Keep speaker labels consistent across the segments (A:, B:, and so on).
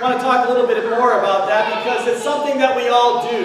A: I want to talk a little bit more about that because it's something that we all do.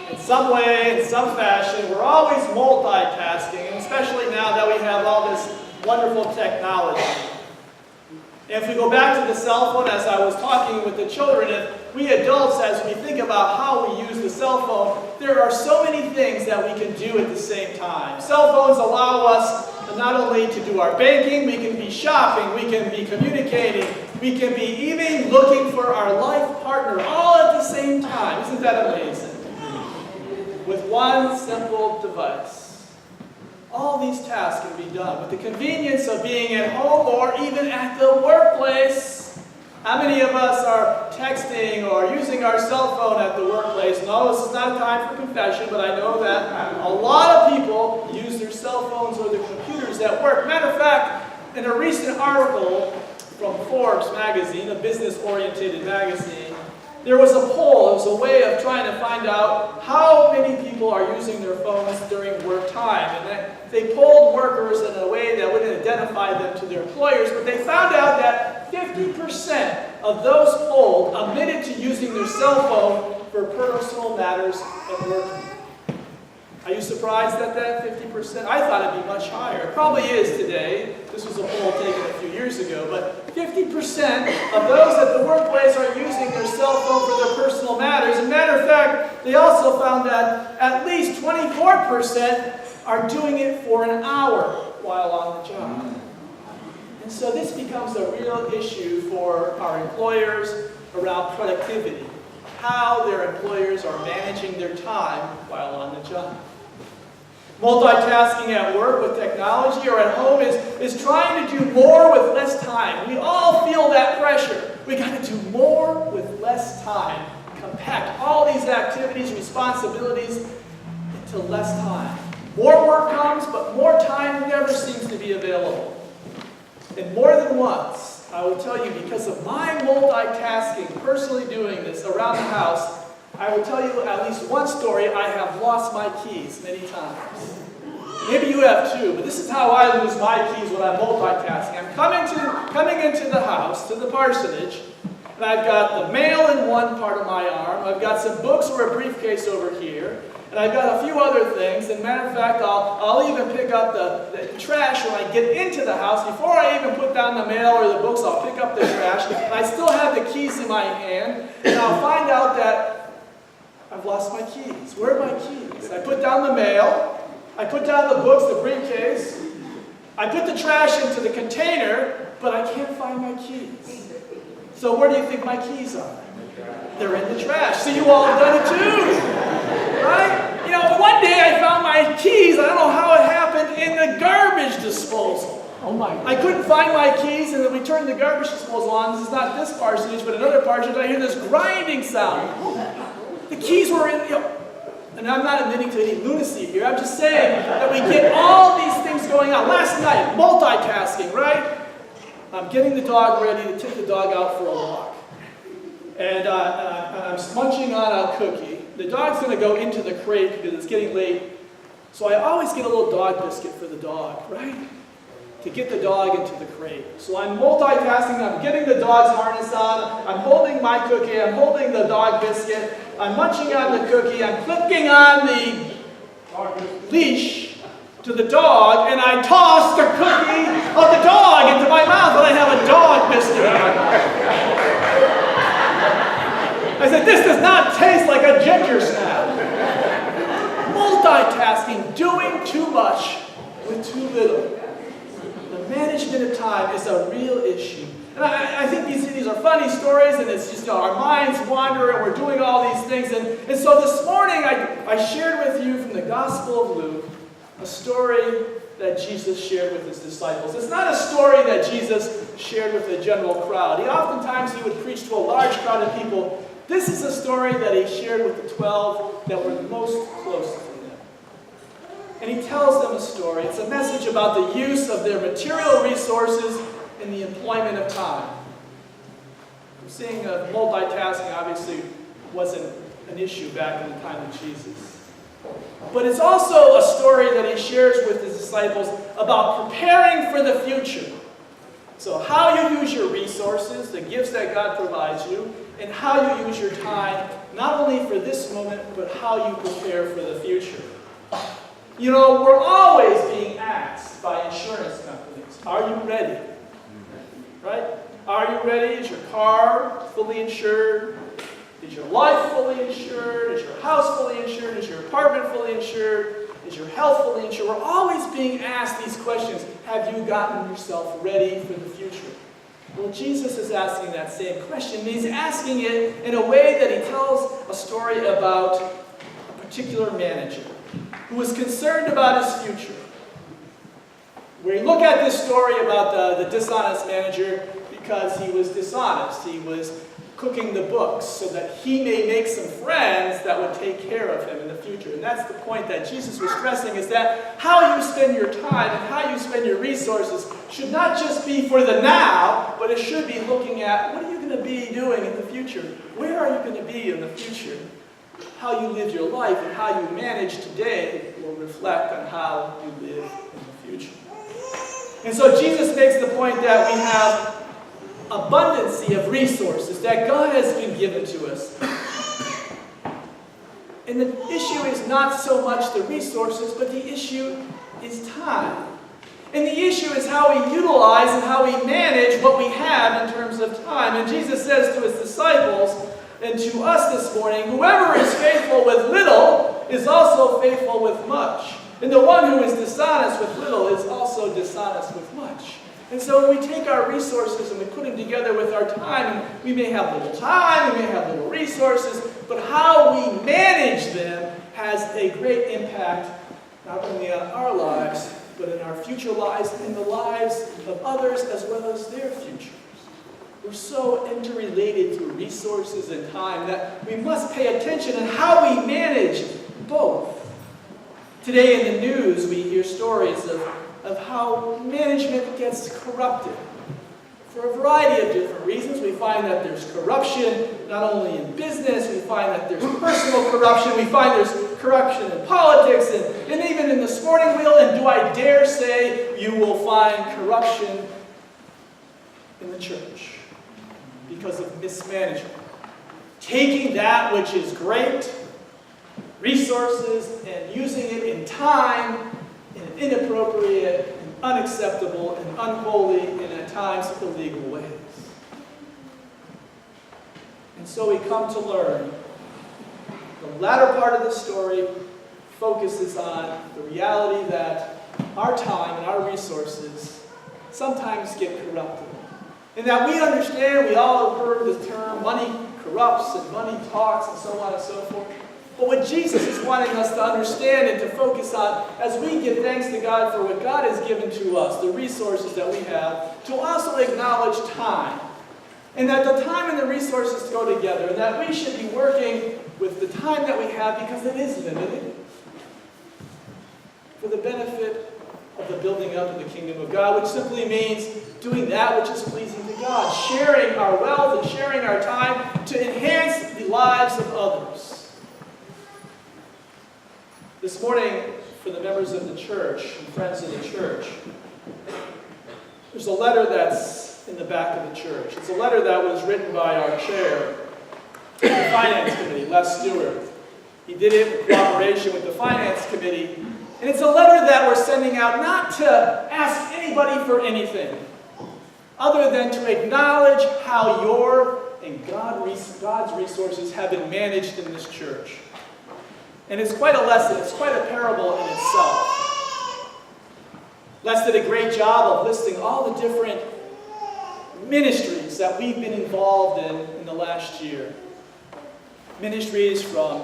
A: In some way, in some fashion, we're always multitasking, and especially now that we have all this wonderful technology. And if we go back to the cell phone, as I was talking with the children, if we adults, as we think about how we use the cell phone, there are so many things that we can do at the same time. Cell phones allow us not only to do our banking, we can be shopping, we can be communicating, we can be even looking for our life partner, all at the same time. Isn't that amazing? With one simple device. All these tasks can be done with the convenience of being at home or even at the workplace. How many of us are texting or using our cell phone at the workplace? No, this is not a time for confession, but I know that a lot of people use their cell phones or their computers at work. Matter of fact, in a recent article from Forbes magazine, a business-oriented magazine, there was a poll. It was a way of trying to find out how many people are using their phones during work time. And they polled workers in a way that wouldn't identify them to their employers, but they found out that 50% of those polled admitted to using their cell phone for personal matters at work. Are you surprised at that 50%? I thought it'd be much higher. It probably is today. This was a poll taken a few years ago, but 50% of those at the workplace are using their cell phone for their personal matters. As a matter of fact, they also found that at least 24% are doing it for an hour while on the job. And so this becomes a real issue for our employers around productivity, how their employers are managing their time while on the job. Multitasking at work with technology or at home is trying to do more with less time. We all feel that pressure. We got to do more with less time. Compact all these activities, responsibilities into less time. More work comes, but more time never seems to be available. And more than once, I will tell you, because of my multitasking, personally doing this around the house, I will tell you at least one story. I have lost my keys many times. Maybe you have too, but this is how I lose my keys when I'm multitasking. I'm coming into the house, to the parsonage, and I've got the mail in one part of my arm, I've got some books or a briefcase over here, and I've got a few other things. And matter of fact, I'll even pick up the trash when I get into the house. Before I even put down the mail or the books, I'll pick up the trash. And I still have the keys in my hand, and I'll find out that I've lost my keys. Where are my keys? I put down the mail, I put down the books, the briefcase, I put the trash into the container, but I can't find my keys. So where do you think my keys are? They're in the trash. So you all have done it too, right? You know, one day I found my keys, I don't know how it happened, in the garbage disposal.
B: Oh my God.
A: I couldn't find my keys, and then we turned the garbage disposal on. This is not this parsonage, but another parsonage. I hear this grinding sound. The keys were in, and I'm not admitting to any lunacy here. I'm just saying that we get all these things going on. Last night, multitasking, right? I'm getting the dog ready to take the dog out for a walk. And I'm munching on a cookie. The dog's going to go into the crate because it's getting late. So I always get a little dog biscuit for the dog, right? To get the dog into the crate. So I'm multitasking, I'm getting the dog's harness on, I'm holding my cookie, I'm holding the dog biscuit, I'm munching on the cookie, I'm clipping on the leash to the dog, and I toss the cookie of the dog into my mouth, and I have a dog biscuit. I said, this does not taste like a ginger snap. Multitasking, doing too much with too little. Management of time is a real issue. And I think these are funny stories, and it's just, our minds wander, and we're doing all these things. And so this morning, I shared with you from the Gospel of Luke a story that Jesus shared with his disciples. It's not a story that Jesus shared with the general crowd. Oftentimes he would preach to a large crowd of people. This is a story that he shared with the 12 that were most close to him. And he tells them a story. It's a message about the use of their material resources in the employment of time. We're seeing multitasking obviously wasn't an issue back in the time of Jesus. But it's also a story that he shares with his disciples about preparing for the future. So how you use your resources, the gifts that God provides you, and how you use your time, not only for this moment, but how you prepare for the future. You know, we're always being asked by insurance companies, are you ready? Right? Are you ready? Is your car fully insured? Is your life fully insured? Is your house fully insured? Is your apartment fully insured? Is your health fully insured? We're always being asked these questions. Have you gotten yourself ready for the future? Well, Jesus is asking that same question. He's asking it in a way that he tells a story about a particular manager who was concerned about his future. Where you look at this story about the dishonest manager, because he was dishonest. He was cooking the books so that he may make some friends that would take care of him in the future. And that's the point that Jesus was stressing, is that how you spend your time and how you spend your resources should not just be for the now, but it should be looking at what are you going to be doing in the future? Where are you going to be in the future? How you live your life and how you manage today will reflect on how you live in the future. And so Jesus makes the point that we have abundancy of resources that God has been given to us. And the issue is not so much the resources, but the issue is time. And the issue is how we utilize and how we manage what we have in terms of time. And Jesus says to his disciples and to us this morning, whoever is faithful with little is also faithful with much. And the one who is dishonest with little is also dishonest with much. And so when we take our resources and we put them together with our time, we may have little time, we may have little resources, but how we manage them has a great impact not only on our lives, but in our future lives and the lives of others as well as their futures. We're so interrelated through resources and time that we must pay attention in how we manage both. Today in the news, we hear stories of how management gets corrupted. For a variety of different reasons, we find that there's corruption not only in business, we find that there's personal corruption, we find there's corruption in politics, and even in the sporting wheel, and do I dare say you will find corruption in the church because of mismanagement. Taking that which is great, resources, and using it in time in inappropriate, and unacceptable, and unholy, and at times illegal ways. And so we come to learn the latter part of the story focuses on the reality that our time and our resources sometimes get corrupted. And that we understand, we all have heard the term, money corrupts and money talks and so on and so forth. But what Jesus is wanting us to understand and to focus on as we give thanks to God for what God has given to us, the resources that we have, to also acknowledge time. And that the time and the resources go together. And that we should be working with the time that we have because it is limited for the benefit of the building up of the kingdom of God, which simply means doing that which is pleasing to God. Sharing our wealth and sharing our time to enhance the lives of others. This morning, for the members of the church and friends of the church, there's a letter that's in the back of the church. It's a letter that was written by our chair of the Finance Committee, Les Stewart. He did it in cooperation with the Finance Committee. And it's a letter that we're sending out not to ask anybody for anything, other than to acknowledge how your and God's resources have been managed in this church. And it's quite a lesson, it's quite a parable in itself. Les did a great job of listing all the different ministries that we've been involved in the last year. Ministries from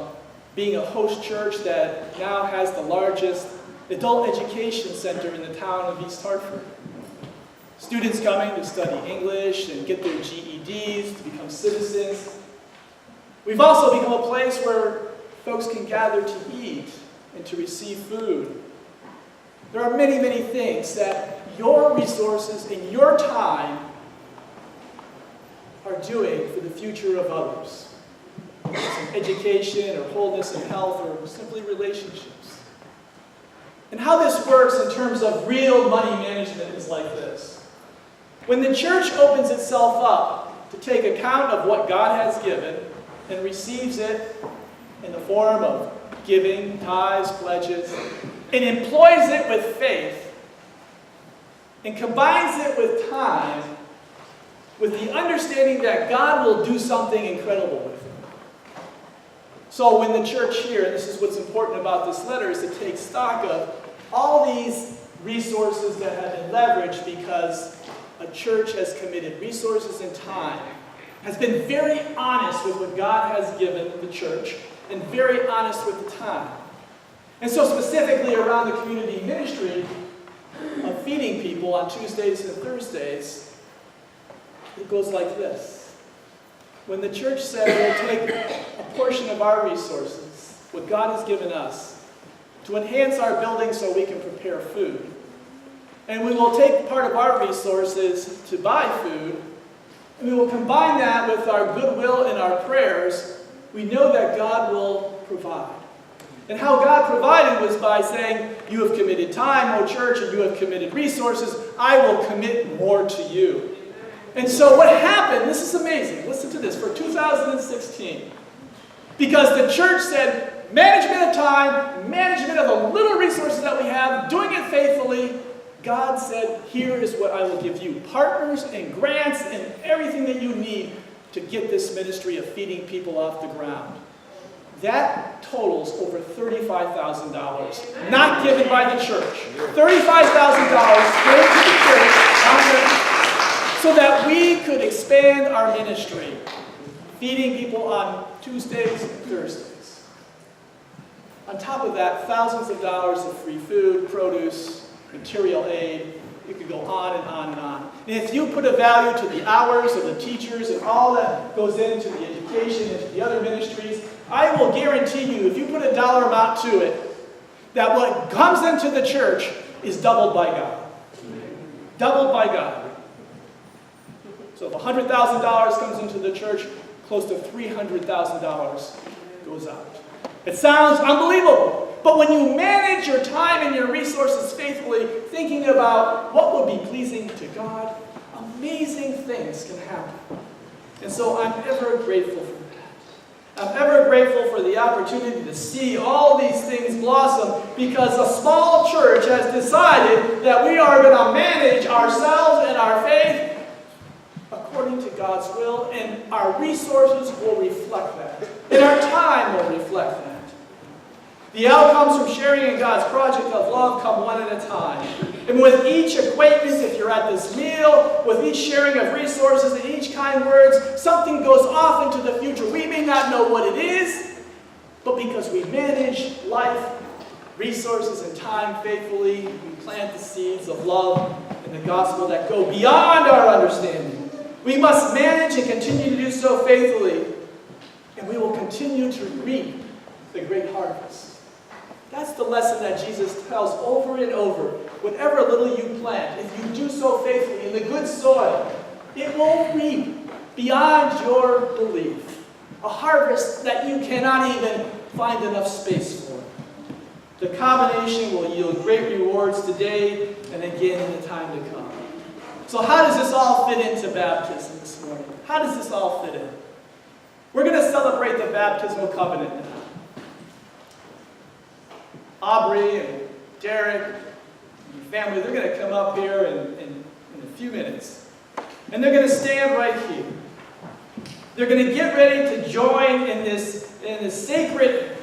A: being a host church that now has the largest adult education center in the town of East Hartford. Students coming to study English and get their GEDs to become citizens. We've also become a place where folks can gather to eat and to receive food. There are many, many things that your resources and your time are doing for the future of others. Some education or wholeness and health or simply relationships. And how this works in terms of real money management is like this. When the church opens itself up to take account of what God has given and receives it in the form of giving, tithes, pledges, and employs it with faith, and combines it with time, with the understanding that God will do something incredible with it. So when the church here, and this is what's important about this letter, is to take stock of all these resources that have been leveraged because a church has committed resources and time, has been very honest with what God has given the church, and very honest with the time. And so specifically around the community ministry of feeding people on Tuesdays and Thursdays, it goes like this. When the church said we'll take a portion of our resources, what God has given us, to enhance our building so we can prepare food, and we will take part of our resources to buy food, and we will combine that with our goodwill and our prayers, we know that God will provide. And how God provided was by saying, you have committed time, O church, and you have committed resources. I will commit more to you. And so what happened, this is amazing, listen to this, for 2016, because the church said, management of time, management of the little resources that we have, doing it faithfully, God said, here is what I will give you. Partners and grants and everything that you need to get this ministry of feeding people off the ground. That totals over $35,000, not given by the church. $35,000 given to the church so that we could expand our ministry, feeding people on Tuesdays and Thursdays. On top of that, thousands of dollars of free food, produce, material aid. You could go on and on and on. And if you put a value to the hours of the teachers and all that goes into the education and to the other ministries, I will guarantee you, if you put a dollar amount to it, that what comes into the church is doubled by God. Doubled by God. So if $100,000 comes into the church, close to $300,000 goes out. It sounds unbelievable. But when you manage your time and your resources faithfully, thinking about what would be pleasing to God, amazing things can happen. And so I'm ever grateful for that. I'm ever grateful for the opportunity to see all these things blossom because a small church has decided that we are going to manage ourselves and our faith according to God's will, and our resources will reflect that. And our time will reflect that. The outcomes from sharing in God's project of love come one at a time. And with each acquaintance, if you're at this meal, with each sharing of resources and each kind words, something goes off into the future. We may not know what it is, but because we manage life, resources, and time faithfully, we plant the seeds of love and the gospel that go beyond our understanding. We must manage and continue to do so faithfully, and we will continue to reap the great harvest. That's the lesson that Jesus tells over and over. Whatever little you plant, if you do so faithfully in the good soil, it will reap beyond your belief. A harvest that you cannot even find enough space for. The combination will yield great rewards today and again in the time to come. So how does this all fit into baptism this morning? How does this all fit in? We're going to celebrate the baptismal covenant now. Aubrey and Derek and family, they're going to come up here in a few minutes. And they're going to stand right here. They're going to get ready to join in this sacred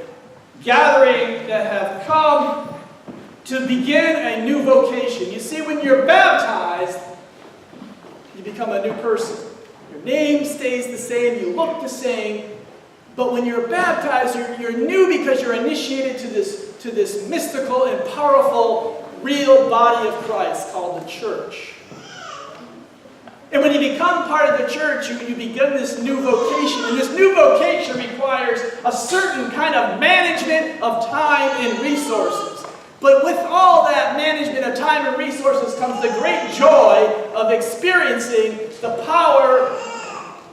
A: gathering that have come to begin a new vocation. You see, when you're baptized, you become a new person. Your name stays the same, you look the same, but when you're baptized, you're new because you're initiated to this mystical and powerful, real body of Christ called the church. And when you become part of the church, you begin this new vocation, and this new vocation requires a certain kind of management of time and resources. But with all that management of time and resources comes the great joy of experiencing the power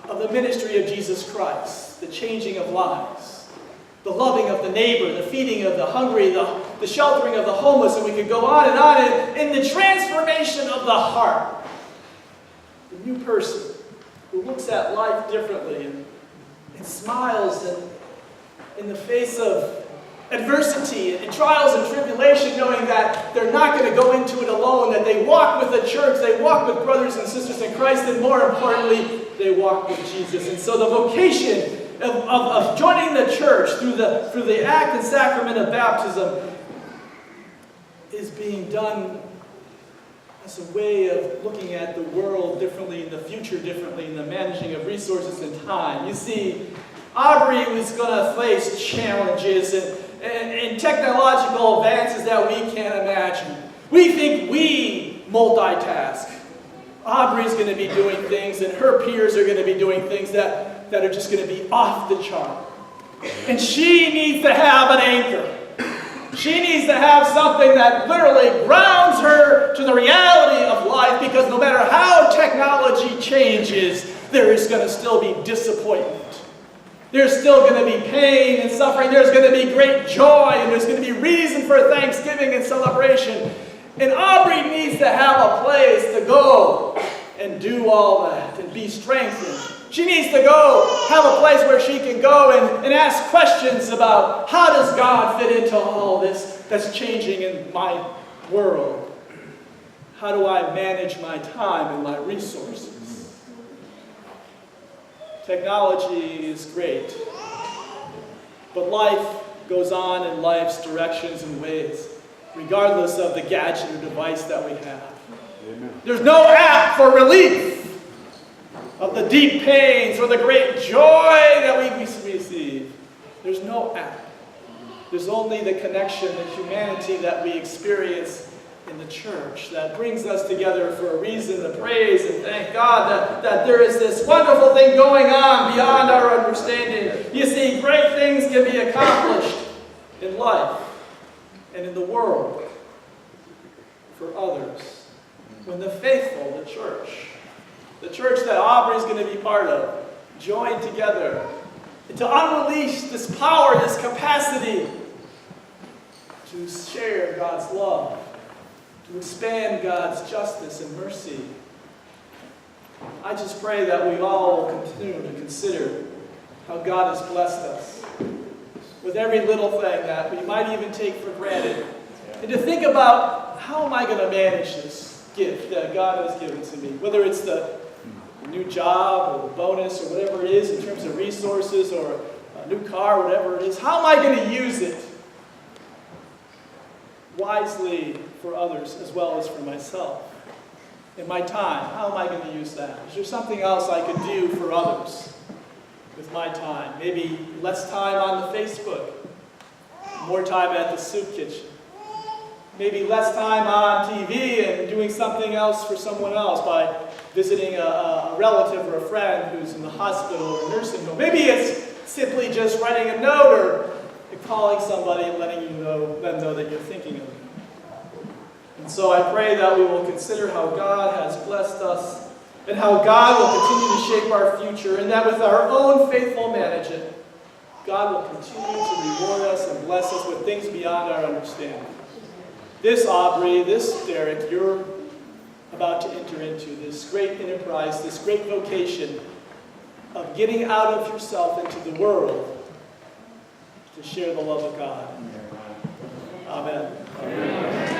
A: of the ministry of Jesus Christ, the changing of lives, the loving of the neighbor, the feeding of the hungry, the sheltering of the homeless, and we could go on, and the transformation of the heart. a new person who looks at life differently and smiles in the face of adversity and trials and tribulation, knowing that they're not going to go into it alone, that they walk with the church, they walk with brothers and sisters in Christ, and more importantly, they walk with Jesus. And so the vocation of joining the church through the act and sacrament of baptism is being done as a way of looking at the world differently, and the future differently, and the managing of resources and time. You see, Aubrey was going to face challenges and technological advances that we can't imagine. We think we multitask. Aubrey's going to be doing things, and her peers are going to be doing things that are just going to be off the chart. And she needs to have an anchor. She needs to have something that literally grounds her to the reality of life, because no matter how technology changes, there is going to still be disappointment. There's still going to be pain and suffering. There's going to be great joy, and there's going to be reason for thanksgiving and celebration. And Aubrey needs to have a place to go and do all that and be strengthened. She needs to go have a place where she can go and ask questions about, how does God fit into all this that's changing in my world? How do I manage my time and my resources? Technology is great, but life goes on in life's directions and ways, regardless of the gadget or device that we have. Amen. There's no app for relief of the deep pains or the great joy that we receive. There's no app. There's only the connection, the humanity that we experience in the church that brings us together for a reason to praise and thank God that there is this wonderful thing going on beyond our understanding. You see, great things can be accomplished in life and in the world for others when the faithful, the church that Aubrey is going to be part of, join together to unleash this power, this capacity to share God's love, to expand God's justice and mercy. I just pray that we all will continue to consider how God has blessed us with every little thing that we might even take for granted. And to think about, how am I going to manage this gift that God has given to me? Whether it's the new job or the bonus or whatever it is in terms of resources, or a new car, whatever it is. How am I going to use it wisely for others as well as for myself? In my time, how am I going to use that? Is there something else I could do for others with my time? Maybe less time on the Facebook, more time at the soup kitchen. Maybe less time on TV and doing something else for someone else by visiting a relative or a friend who's in the hospital or a nursing home. Maybe it's simply just writing a note or calling somebody and letting them know that you're thinking of them. And so I pray that we will consider how God has blessed us and how God will continue to shape our future, and that with our own faithful management, God will continue to reward us and bless us with things beyond our understanding. This, Aubrey, this, Derek, you're about to enter into this great enterprise, this great vocation of getting out of yourself into the world to share the love of God. Amen. Amen.